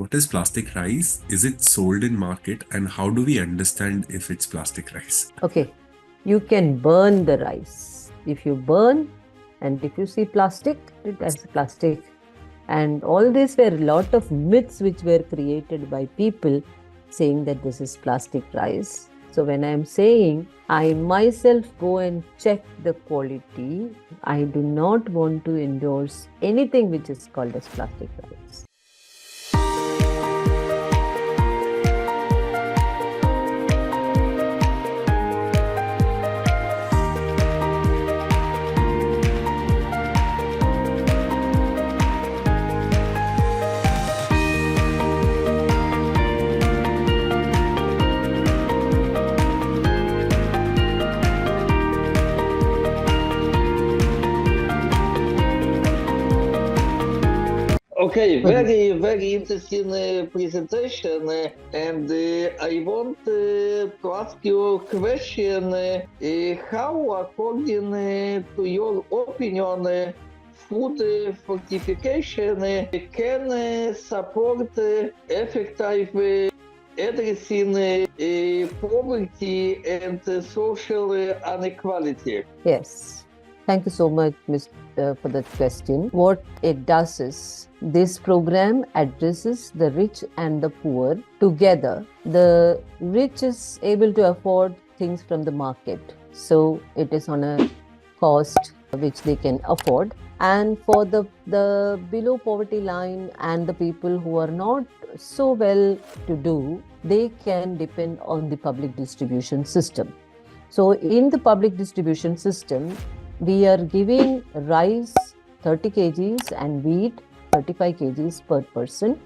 what is plastic rice? Is it sold in market? And how do we understand if it's plastic rice? Okay, you can burn the rice. If you burn and if you see plastic, it has plastic. And all these were a lot of myths which were created by people saying that this is plastic rice. So when I am saying I myself go and check the quality, I do not want to endorse anything which is called as plastic rice. Okay, very interesting presentation, and I want to ask you a question. How, according to your opinion, food fortification can support effective addressing poverty and social inequality? Yes. Thank you so much, for that question. What it does is, this program addresses the rich and the poor together. The rich is able to afford things from the market, so it is on a cost which they can afford. And for the below poverty line and the people who are not so well to do, they can depend on the public distribution system. So in the public distribution system, we are giving rice 30 kgs and wheat 35 kgs per person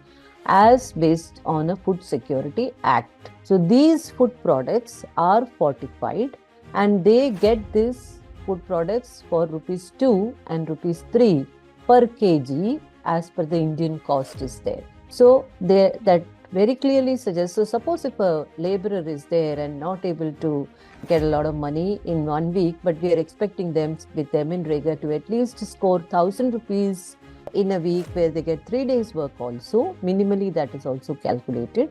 as based on a Food Security Act. So these food products are fortified and they get these food products for rupees 2 and rupees 3 per kg as per the Indian cost is there. So that very clearly suggests, so suppose if a laborer is there and not able to get a lot of money in 1 week, but we are expecting them with Remunerega to at least score 1,000 rupees in a week where they get 3 days work also, minimally that is also calculated.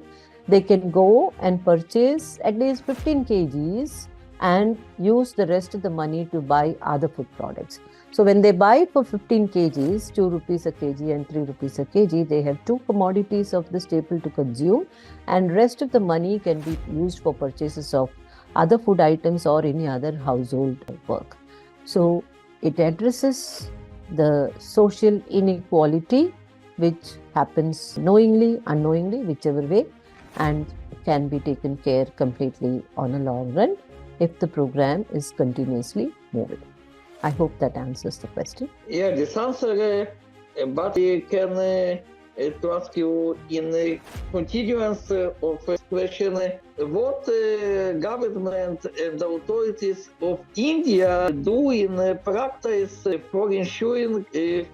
They can go and purchase at least 15 kgs and use the rest of the money to buy other food products. So when they buy for 15 kgs, 2 rupees a kg and 3 rupees a kg, they have two commodities of the staple to consume, and rest of the money can be used for purchases of other food items or any other household work. So it addresses the social inequality which happens knowingly, unknowingly, whichever way, and can be taken care completely on a long run if the program is continuously moving. I hope that answers the question. Yeah, this answer, but I can to ask you in continuance of this question, what government and authorities of India do in practice for ensuring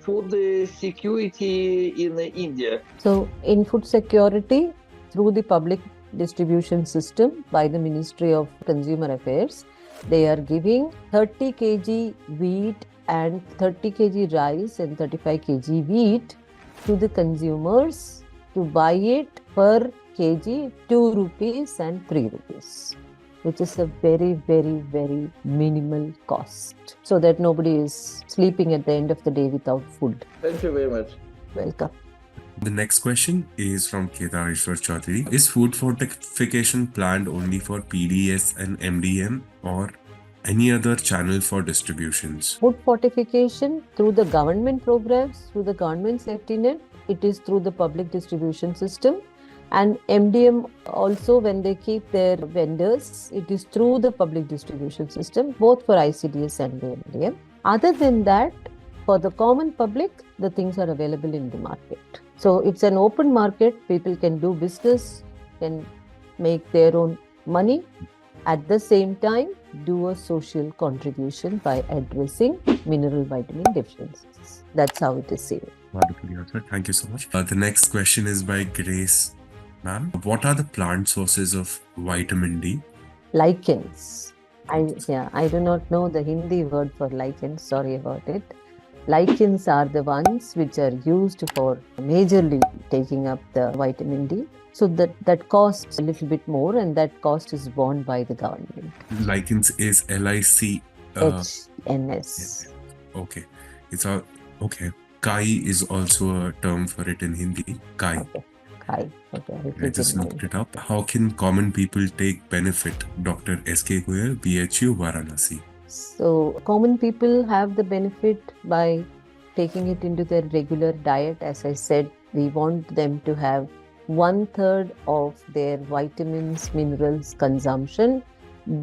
food security in India? So in food security, through the public distribution system by the Ministry of Consumer Affairs, they are giving 30 kg wheat and 30 kg rice and 35 kg wheat to the consumers to buy it per kg 2 rupees and 3 rupees, which is a very, very, very minimal cost, so that nobody is sleeping at the end of the day without food. Thank you very much. Welcome. The next question is from Kedar Ishwar Chaudhary. Is food fortification planned only for PDS and MDM or any other channel for distributions? Food fortification through the government programs, through the government safety net, it is through the public distribution system. And MDM also, when they keep their vendors, it is through the public distribution system, both for ICDS and the MDM. Other than that, for the common public, the things are available in the market. So it's an open market. People can do business, can make their own money. At the same time, do a social contribution by addressing mineral vitamin deficiencies. That's how it is seen. Wonderfully answered. Thank you so much. The next question is by Grace. Ma'am, what are the plant sources of vitamin D? Lichens. I do not know the Hindi word for lichens. Sorry about it. lichens are the ones which are used for majorly taking up the vitamin D. So that costs a little bit more, and that cost is borne by the government. Lichens is LIC. HNS. Okay. It's a okay. Kai is also a term for it in Hindi. Kai. Okay. Kai. Okay. I'll I keep just in looked mind. it up. How can common people take benefit? Dr. S.K. Goyal, BHU, Varanasi. So common people have the benefit by taking it into their regular diet. As I said, we want them to have 1/3 of their vitamins, minerals consumption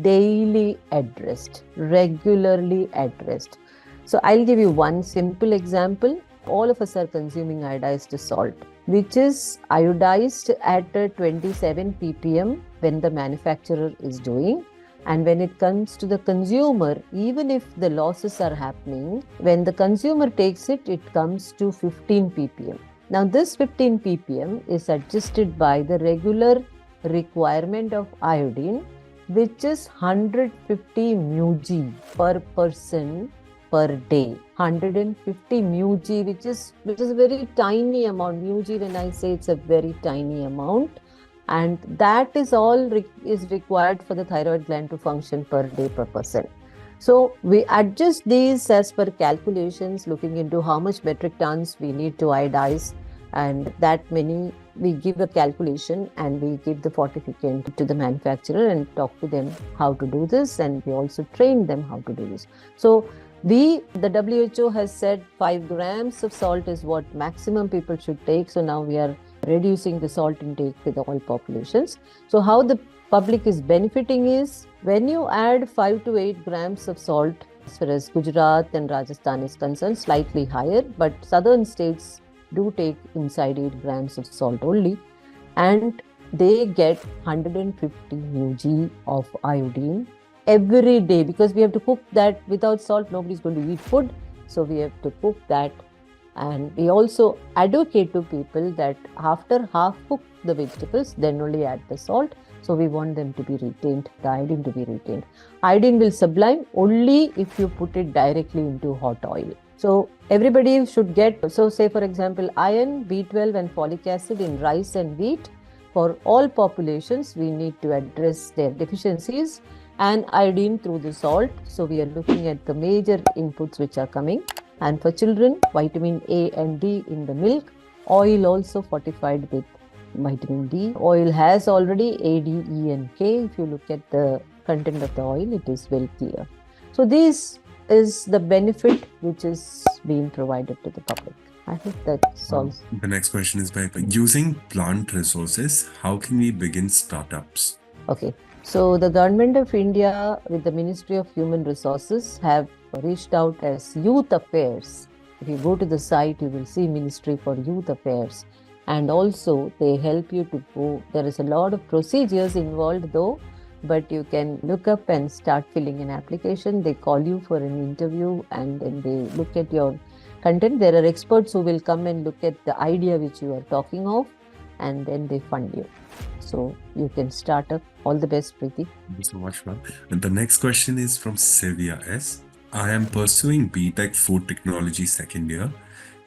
daily addressed, regularly addressed. So I'll give you one simple example. All of us are consuming iodized salt, which is iodized at 27 ppm when the manufacturer is doing. And when it comes to the consumer, even if the losses are happening, when the consumer takes it, it comes to 15 ppm. Now, this 15 ppm is adjusted by the regular requirement of iodine, which is 150 μg per person per day. 150 μg, which is a very tiny amount. Μg, when I say, it's a very tiny amount. And that is all is required for the thyroid gland to function per day per person. So we adjust these as per calculations, looking into how much metric tons we need to iodize, and that many we give a calculation, and we give the fortificant to the manufacturer and talk to them how to do this, and we also train them how to do this. So the WHO has said 5 grams of salt is what maximum people should take. So now we are reducing the salt intake with all populations. So how the public is benefiting is, when you add 5 to 8 grams of salt, as far as Gujarat and Rajasthan is concerned, slightly higher, but southern states do take inside 8 grams of salt only, and they get 150 μg of iodine every day, because we have to cook that. Without salt, nobody's going to eat food, so we have to cook that. And we also advocate to people that after half cook the vegetables, then only add the salt. So we want them to be retained, the iodine to be retained. Iodine will sublime only if you put it directly into hot oil. So everybody should get, so say for example, iron, B12 and folic acid in rice and wheat. For all populations, we need to address their deficiencies, and iodine through the salt. So we are looking at the major inputs which are coming. And for children, vitamin A and D in the milk. Oil also fortified with vitamin D. Oil has already A, D, E and K. If you look at the content of the oil, it is very clear. So this is the benefit which is being provided to the public. I hope that solves. The next question is by using plant resources, how can we begin startups? Okay. So the Government of India with the Ministry of Human Resources have reached out as Youth Affairs. If you go to the site, you will see Ministry for Youth Affairs. And also they help you to go. There is a lot of procedures involved though, but you can look up and start filling an application. They call you for an interview, and then they look at your content. There are experts who will come and look at the idea which you are talking of, and then they fund you. So you can start up. All the best, Preeti. Thank you so much, ma'am. And the next question is from Sylvia S. I am pursuing BTech Food Technology second year.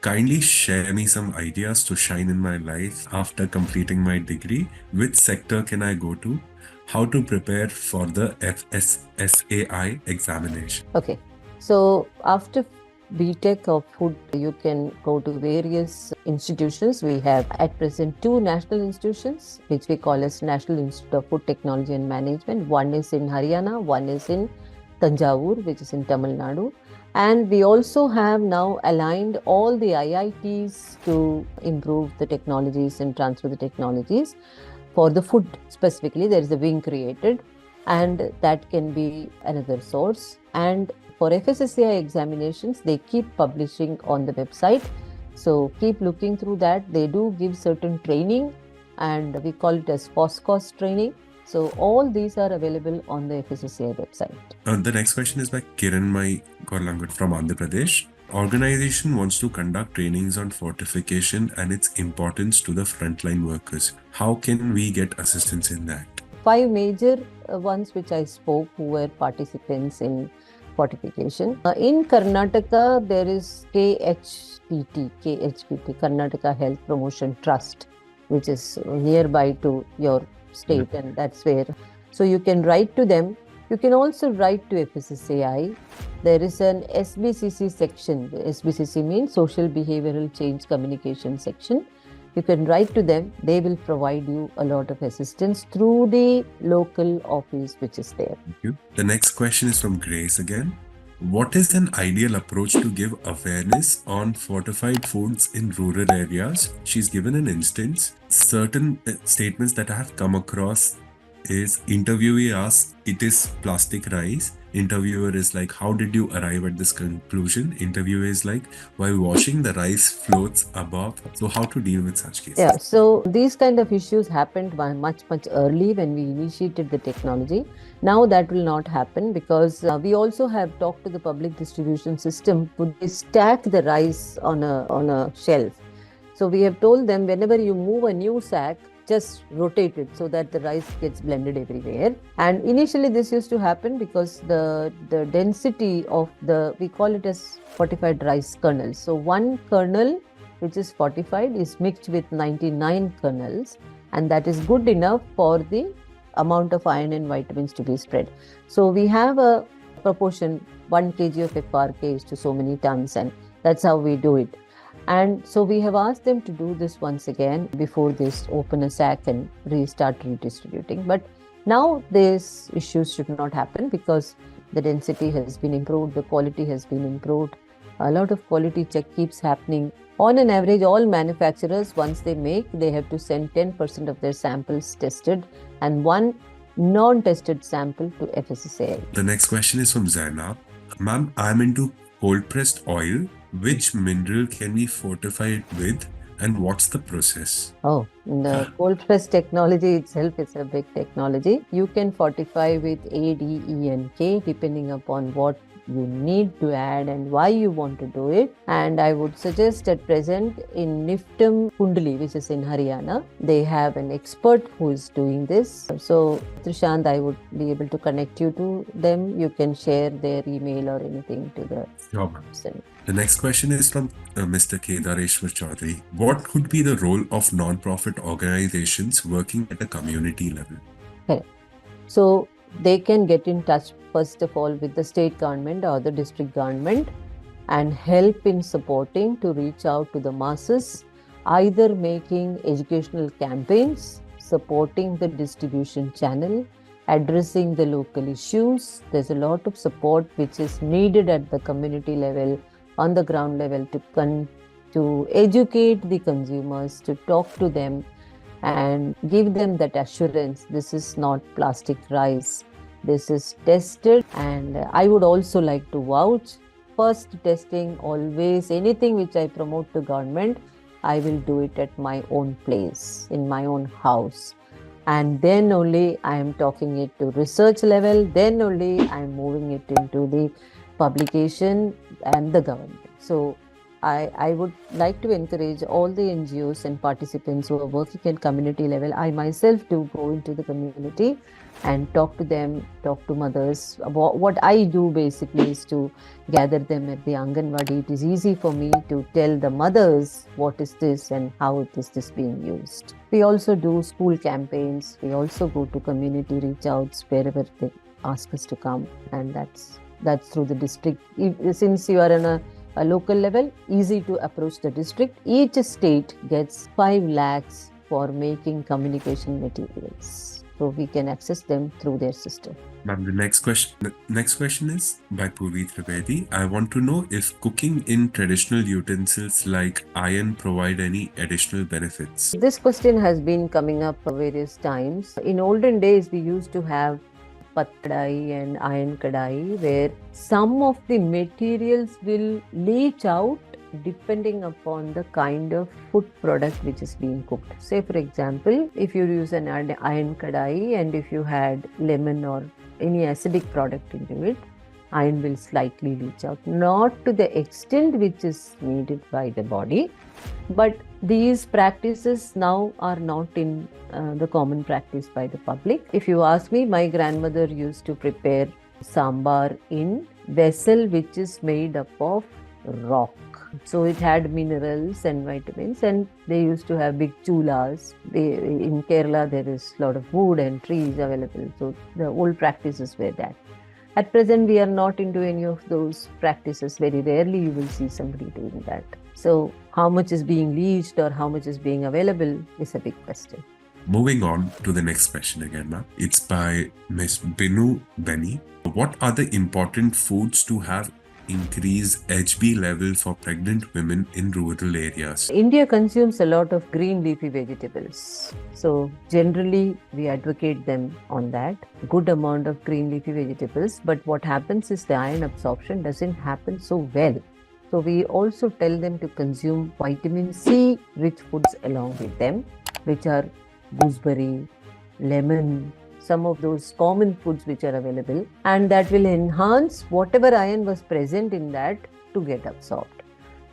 Kindly share me some ideas to shine in my life after completing my degree. Which sector can I go to? How to prepare for the FSSAI examination? Okay. So after BTech of food, you can go to various institutions. We have at present 2 national institutions, which we call as National Institute of Food Technology and Management. One is in Haryana, one is in Tanjavur, which is in Tamil Nadu. And we also have now aligned all the IITs to improve the technologies and transfer the technologies. For the food specifically, there is a wing created, and that can be another source. And for FSSAI examinations, they keep publishing on the website. So keep looking through that. They do give certain training, and we call it as FOSCOS training. So all these are available on the FSSAI website. The next question is by Kiranmai Korlangut from Andhra Pradesh. Organization wants to conduct trainings on fortification and its importance to the frontline workers. How can we get assistance in that? 5 major ones which I spoke, who were participants in Fortification. In Karnataka, there is KHPT, Karnataka Health Promotion Trust, which is nearby to your state, and that's where. So you can write to them. You can also write to FSSAI. There is an SBCC section. SBCC means Social Behavioral Change Communication section. You can write to them. They will provide you a lot of assistance through the local office which is there. Thank you. The next question is from Grace again. What is an ideal approach to give awareness on fortified foods in rural areas? She's given an instance. Certain statements that I have come across is interviewee asks, it is plastic rice. Interviewer is like, how did you arrive at this conclusion? Interviewer is like, while washing the rice floats above. So how to deal with such cases? Yeah, so these kind of issues happened much early when we initiated the technology. Now that will not happen because we also have talked to the public distribution system to stack the rice on a shelf. So we have told them whenever you move a new sack, just rotate it so that the rice gets blended everywhere. And initially this used to happen because the density of we call it as fortified rice kernels. So one kernel which is fortified is mixed with 99 kernels, and that is good enough for the amount of iron and vitamins to be spread. So we have a proportion 1 kg of FRK is to so many tons, and that's how we do it. And so we have asked them to do this once again before they open a sack and restart redistributing. But now these issues should not happen because the density has been improved, the quality has been improved. A lot of quality check keeps happening. On an average, all manufacturers, once they make, they have to send 10% of their samples tested and one non-tested sample to FSSAI. The next question is from Zainab. Ma'am, I'm into cold pressed oil. Which mineral can we fortify it with, and what's the process? Oh, the cold press technology itself is a big technology. You can fortify with A, D, E, and K depending upon what you need to add and why you want to do it. And I would suggest at present in Niftam Kundali, which is in Haryana, they have an expert who is doing this. So Trishant, I would be able to connect you to them. You can share their email or anything to the person. The next question is from Mr. Kedareshwar Chaudhary. What could be the role of non-profit organizations working at a community level? Okay. So they can get in touch first of all with the state government or the district government and help in supporting to reach out to the masses, either making educational campaigns, supporting the distribution channel, addressing the local issues. There's a lot of support which is needed at the community level, on the ground level, to educate the consumers, to talk to them and give them that assurance. This is not plastic rice. This is tested. And I would also like to vouch, first testing always, anything which I promote to government, I will do it at my own place, in my own house. And then only I am talking it to research level, then only I am moving it into the publication and the government. So I would like to encourage all the NGOs and participants who are working at community level. I myself do go into the community and talk to them, talk to mothers. What I do basically is to gather them at the Anganwadi. It is easy for me to tell the mothers what is this and how is this being used. We also do school campaigns. We also go to community reach outs wherever they ask us to come, and that's through the district. Since you are on a local level, easy to approach the district. Each state gets 5 lakhs for making communication materials. So we can access them through their system. Ma'am, the next question is by Purvi Trivedi. I want to know if cooking in traditional utensils like iron provide any additional benefits. This question has been coming up various times. In olden days, we used to have kadai and iron kadai, where some of the materials will leach out depending upon the kind of food product which is being cooked. Say for example, if you use an iron kadai and if you had lemon or any acidic product into it, iron will slightly leach out, not to the extent which is needed by the body. But these practices now are not in the common practice by the public. If you ask me, my grandmother used to prepare sambar in vessel which is made up of rock. So it had minerals and vitamins, and they used to have big chulas. In Kerala, there is a lot of wood and trees available. So the old practices were that. At present, we are not into any of those practices. Very rarely you will see somebody doing that. So how much is being leached or how much is being available is a big question. Moving on to the next question again, ma'am. It's by Miss Binu Benny. What are the important foods to have increase HB level for pregnant women in rural areas? India consumes a lot of green leafy vegetables. So generally we advocate them on that. Good amount of green leafy vegetables. But what happens is the iron absorption doesn't happen so well. So we also tell them to consume vitamin C rich foods along with them, which are gooseberry, lemon, some of those common foods which are available, and that will enhance whatever iron was present in that to get absorbed.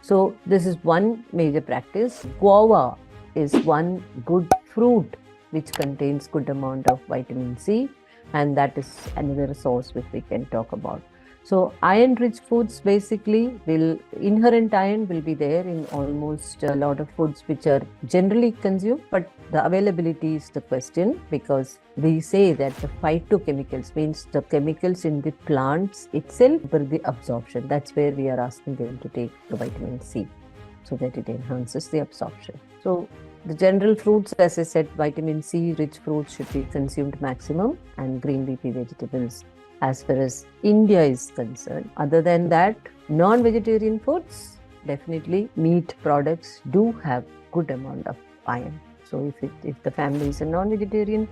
So this is one major practice. Guava is one good fruit which contains good amount of vitamin C, and that is another source which we can talk about. So iron rich foods basically inherent iron will be there in almost a lot of foods which are generally consumed, but the availability is the question, because we say that the phytochemicals means the chemicals in the plants itself for the absorption. That's where we are asking them to take the vitamin C so that it enhances the absorption. So the general fruits, as I said, vitamin C rich fruits should be consumed maximum, and green leafy vegetables as far as India is concerned. Other than that, non-vegetarian foods, definitely meat products do have good amount of iron. So if the family is a non-vegetarian,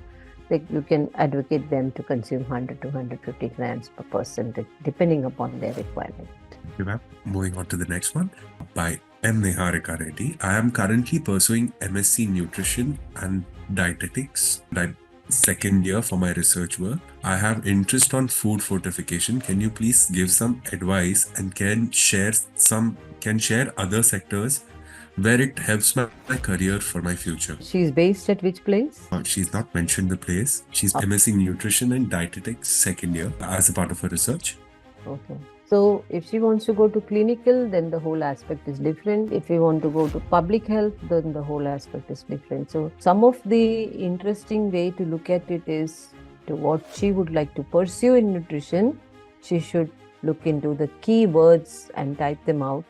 you can advocate them to consume 100 to 150 grams per person, depending upon their requirement. Thank you, ma'am. Moving on to the next one by M. Niharika Reddy. I am currently pursuing MSc Nutrition and Dietetics, second year for my research work. I have interest on food fortification. Can you please give some advice and can share other sectors where it helps my career for my future? She's based at which place? She's not mentioned the place. She's MSc Nutrition and Dietetics second year as a part of her research. Okay. So if she wants to go to clinical, then the whole aspect is different. If you want to go to public health, then the whole aspect is different. So some of the interesting way to look at it is to what she would like to pursue in nutrition. She should look into the keywords and type them out.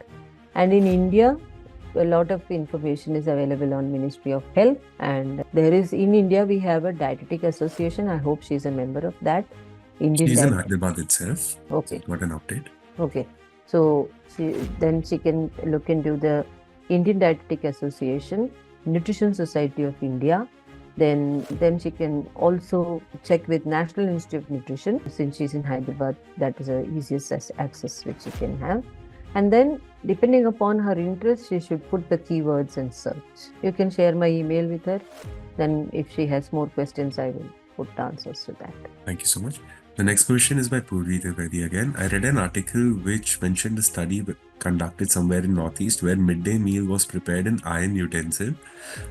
And in India, a lot of information is available on Ministry of Health. And in India, we have a dietetic association. I hope she's a member of that. She's in Hyderabad itself. Okay. So got an update. Okay. So she can look into the Indian Dietetic Association, Nutrition Society of India. Then she can also check with National Institute of Nutrition. Since she's in Hyderabad, that is the easiest access which she can have. And then depending upon her interest, she should put the keywords and search. You can share my email with her. Then if she has more questions, I will put the answers to that. Thank you so much. The next question is by Purvi Trivedi again. I read an article which mentioned a study conducted somewhere in Northeast where midday meal was prepared in iron utensil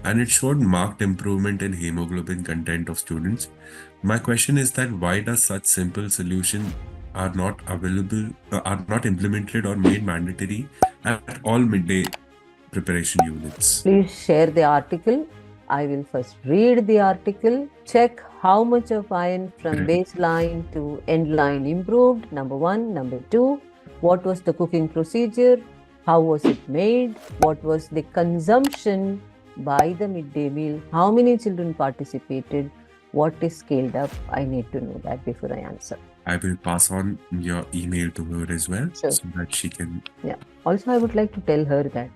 and it showed marked improvement in hemoglobin content of students. My question is that why does such simple solution are not implemented or made mandatory at all midday preparation units? Please share the article. I will first read the article, check how much of iron from baseline to end line improved, number one. Number two, what was the cooking procedure? How was it made? What was the consumption by the midday meal? How many children participated? What is scaled up? I need to know that before I answer. I will pass on your email to her as well, sure, so that she can... Yeah. Also, I would like to tell her that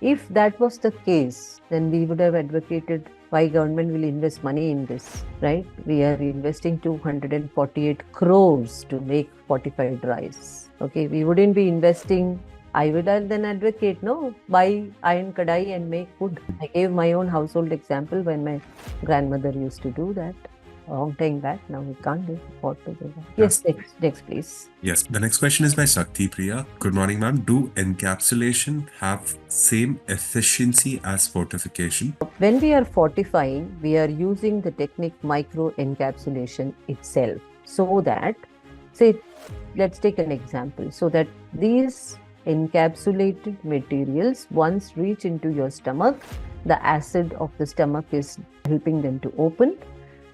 if that was the case, then we would have advocated why government will invest money in this, right? We are investing 248 crores to make fortified rice. Okay, we wouldn't be investing. I would then advocate, no, buy iron kadai and make food. I gave my own household example when my grandmother used to do that. Long time back, now we can't afford to do that. Yes, next please. Yes, the next question is by Shakti Priya. Good morning, ma'am. Do encapsulation have same efficiency as fortification? When we are fortifying, we are using the technique micro encapsulation itself, so that Say, let's take an example. So that these encapsulated materials once reach into your stomach, the acid of the stomach is helping them to open,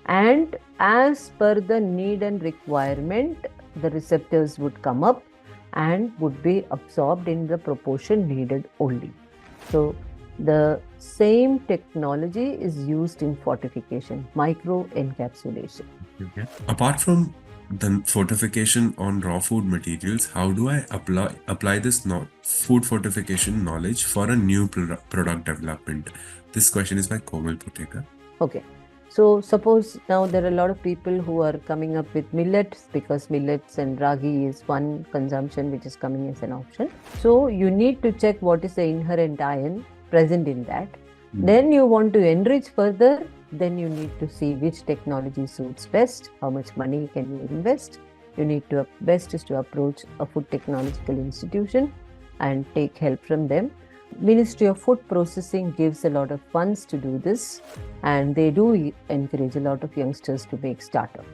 and as per the need and requirement, the receptors would come up and would be absorbed in the proportion needed only. So the same technology is used in fortification, micro encapsulation. Okay. Apart from the fortification on raw food materials, how do I apply this food fortification knowledge for a new product development? This question is by Komal Puteka. Okay. So suppose now there are a lot of people who are coming up with millets, because millets and ragi is one consumption which is coming as an option. So you need to check what is the inherent iron present in that. Then you want to enrich further, then you need to see which technology suits best, how much money can you invest. You need to, best is to approach a food technological institution and take help from them. Ministry of Food Processing gives a lot of funds to do this, and they do encourage a lot of youngsters to make startup.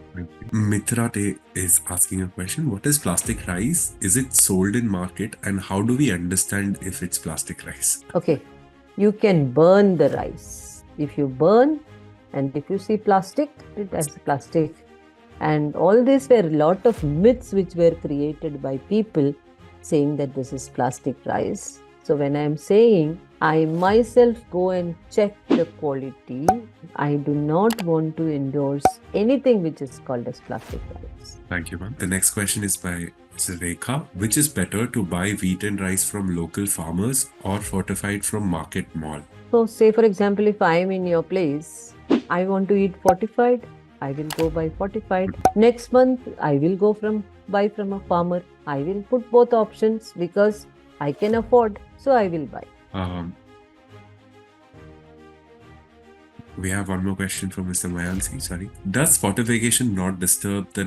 Mitra is asking a question. What is plastic rice? Is it sold in market, and how do we understand if it's plastic rice? Okay, you can burn the rice. If you burn, and if you see plastic, it has plastic. And all these were a lot of myths which were created by people saying that this is plastic rice. So when I am saying, I myself go and check the quality, I do not want to endorse anything which is called as plastic rice. Thank you, ma'am. The next question is by Rekha. Which is better, to buy wheat and rice from local farmers or fortified from market mall? So say for example, if I am in your place, I want to eat fortified, I will go buy fortified. Next month, I will buy from a farmer. I will put both options because I can afford, so I will buy. We have one more question from Mr. Mayansi. Sorry. Does fortification not disturb the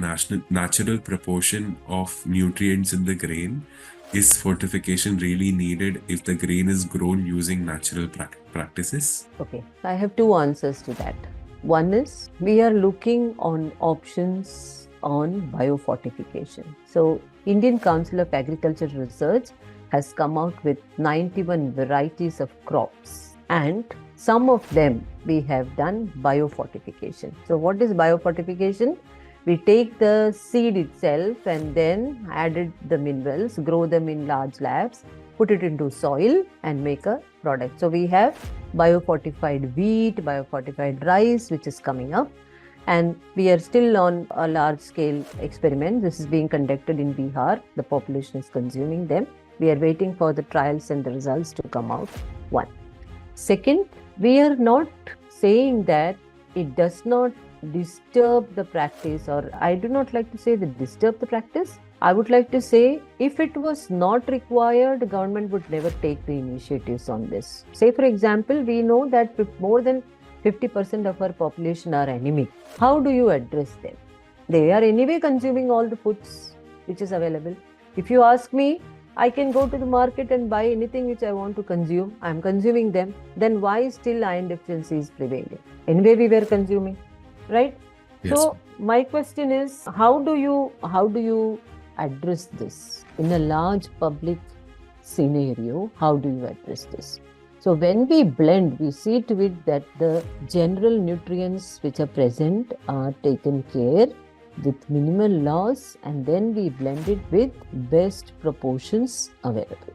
natural proportion of nutrients in the grain? Is fortification really needed if the grain is grown using natural practices? Okay, I have two answers to that. One is, we are looking on options on biofortification. So Indian Council of Agricultural Research has come out with 91 varieties of crops, and some of them we have done biofortification. So what is biofortification? We take the seed itself and then added the minerals, grow them in large labs, put it into soil and make a product. So we have biofortified wheat, biofortified rice, which is coming up. And we are still on a large scale experiment. This is being conducted in Bihar. The population is consuming them. We are waiting for the trials and the results to come out. One. Second, we are not saying that it does not disturb the practice, or I do not like to say that disturb the practice. I would like to say, if it was not required, the government would never take the initiatives on this. Say, for example, we know that more than 50% of our population are anemic. How do you address them? They are anyway consuming all the foods which is available. If you ask me, I can go to the market and buy anything which I want to consume. I am consuming them. Then why still iron deficiency is prevailing? Anyway, we were consuming, right? Yes. So my question is, how do you address this in a large public scenario? How do you address this? So when we blend, we see to it that the general nutrients which are present are taken care with minimal loss, and then we blend it with best proportions available.